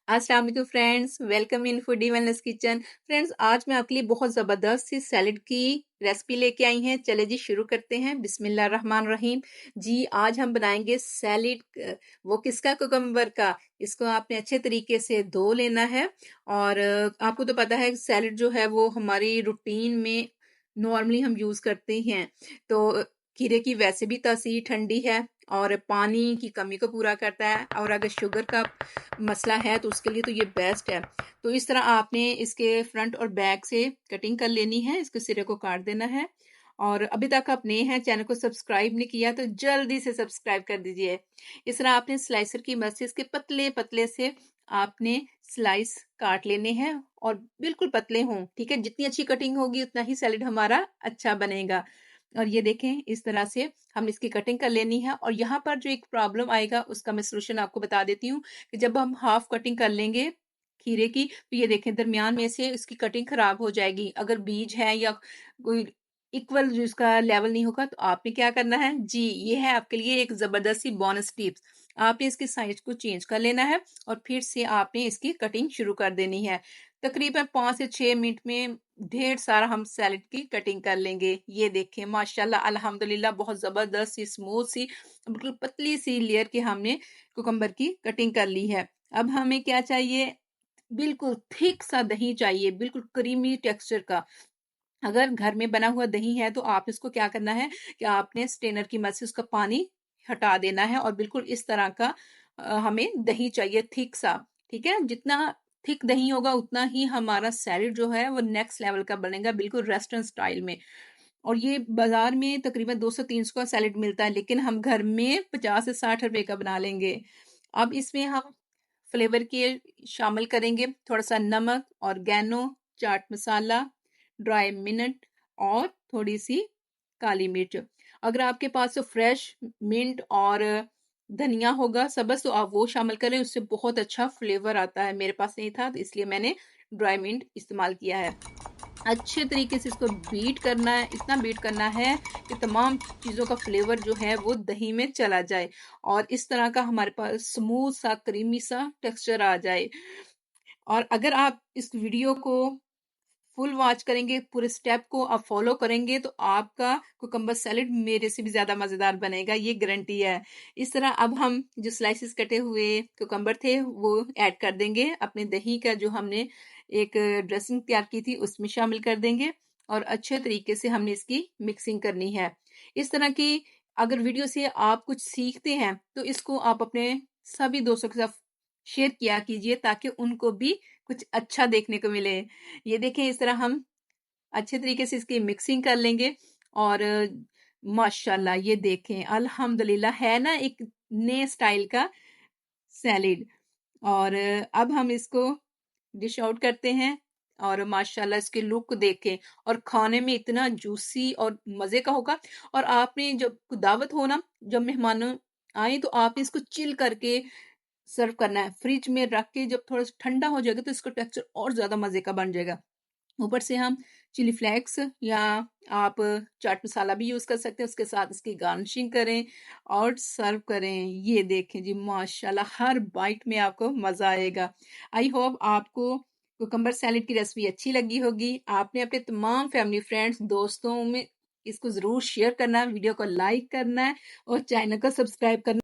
अस्सलाम वालेकुम friends, welcome in foodie wellness kitchen. Friends, आज मैं आपके लिए बहुत ज़बरदस्त सी सैलेड की रेसिपी लेके आई हैं। चले जी शुरू करते हैं। बिस्मिल्लाह रहमान रहीम। जी, आज हम बनाएंगे सैलेड। वो किसका? कुकम्बर का। इसको आपने अच्छे तरीके से धो लेना है। और आपको तो पता है सैलेड जो है वो हमारी रूटीन में नॉर्मली हम यूज़ करते हैं। तो खीरे की वैसे भी तासीर ठंडी है और पानी की कमी को पूरा करता है, और अगर शुगर का मसला है तो उसके लिए तो ये बेस्ट है। तो इस तरह आपने इसके फ्रंट और बैक से कटिंग कर लेनी है, इसके सिरे को काट देना है। और अभी तक आप नए हैं, चैनल को सब्सक्राइब नहीं किया तो जल्दी से सब्सक्राइब कर दीजिए। इस तरह आपने स्लाइसर की मदद से इसके पतले पतले से आपने स्लाइस काट लेने हैं, और बिल्कुल पतले हों। ठीक है, जितनी अच्छी कटिंग होगी उतना ही सैलेड हमारा अच्छा बनेगा। और ये देखें, इस तरह से हम इसकी कटिंग कर लेनी है। और यहाँ पर जो एक प्रॉब्लम आएगा उसका मैं सोल्यूशन आपको बता देती हूँ कि जब हम हाफ कटिंग कर लेंगे खीरे की, तो ये देखें दरमियान में से इसकी कटिंग खराब हो जाएगी। अगर बीज है या कोई इक्वल जो इसका लेवल नहीं होगा, तो आपने क्या करना है जी, ये है आपके लिए एक जबरदस्त सी बोनस टिप्स। आपने इसकी साइज को चेंज कर लेना है और फिर से आपने इसकी कटिंग शुरू कर देनी है। तकरीबन 5 से 6 मिनट में ढेर सारा हम सैलेड की कटिंग कर लेंगे। ये देखें माशाल्लाह अल्हम्दुलिल्लाह, बहुत ज़बरदस्त सी स्मूथ सी बिल्कुल पतली सी लेयर की हमने कुकम्बर की कटिंग कर ली है। अब हमें क्या चाहिए? बिल्कुल थिक सा दही चाहिए, बिल्कुल क्रीमी टेक्सचर का। अगर घर में बना हुआ दही है तो आप इसको क्या करना है कि आपने स्ट्रेनर की मदद से उसका पानी हटा देना है, और बिल्कुल इस तरह का हमें दही चाहिए थिक सा। ठीक है, जितना थिक दही होगा उतना ही हमारा सैलेड जो है वो नेक्स्ट लेवल का बनेगा, बिल्कुल रेस्टोरेंट स्टाइल में। और ये बाजार में तकरीबन 200-300 का सैलेड मिलता है, लेकिन हम घर में 50 से 60 रुपए का बना लेंगे। अब इसमें हम फ्लेवर के शामिल करेंगे थोड़ा सा नमक, oregano, chaat masala, dry minute और थोड़ी सी काली मिर्च। अगर आपके पास तो फ्रेश मिंट और धनिया होगा सब्ज़, तो आप वो शामिल करें, उससे बहुत अच्छा फ्लेवर आता है। मेरे पास नहीं था तो इसलिए मैंने ड्राई मिंट इस्तेमाल किया है। अच्छे तरीके से इसको बीट करना है, इतना बीट करना है कि तमाम चीज़ों का फ्लेवर जो है वो दही में चला जाए, और इस तरह का हमारे पास स्मूथ सा क्रीमी सा टेक्सचर आ जाए। और अगर आप इस वीडियो को फुल वॉच करेंगे, पूरे स्टेप को आप फॉलो करेंगे, तो आपका कुकम्बर सैलेड मेरे से भी ज़्यादा मज़ेदार बनेगा, ये गारंटी है। इस तरह अब हम जो स्लाइसेस कटे हुए कुकम्बर थे वो ऐड कर देंगे, अपने दही का जो हमने एक ड्रेसिंग तैयार की थी उसमें शामिल कर देंगे, और अच्छे तरीके से हमने इसकी मिक्सिंग करनी है। इस तरह की अगर वीडियो से आप कुछ सीखते हैं तो इसको आप अपने सभी दोस्तों के साथ शेयर किया कीजिए, ताकि उनको भी कुछ अच्छा देखने को मिले। ये देखें, इस तरह हम अच्छे तरीके से इसकी मिक्सिंग कर लेंगे। और माशाल्लाह ये देखें अल्हम्दुलिल्लाह, है ना एक नए स्टाइल का सैलेड। और अब हम इसको डिश आउट करते हैं, और माशाल्लाह इसकी लुक देखें, और खाने में इतना जूसी और मज़े का होगा। और आपने जब दावत हो ना, जब मेहमान आए, तो आप इसको चिल करके सर्व करना है। फ्रिज में रख के जब थोड़ा सा ठंडा हो जाएगा तो इसका टेक्सचर और ज़्यादा मज़े का बन जाएगा। ऊपर से हम चिली फ्लेक्स या आप चाट मसाला भी यूज़ कर सकते हैं, उसके साथ इसकी गार्निशिंग करें और सर्व करें। ये देखें जी माशाल्लाह, हर बाइट में आपको मज़ा आएगा। आई होप आपको कुकम्बर सैलेड की रेसिपी अच्छी लगी होगी। आपने अपने तमाम फैमिली फ्रेंड्स दोस्तों में इसको ज़रूर शेयर करना है, वीडियो को लाइक करना है और चैनल को सब्सक्राइब करना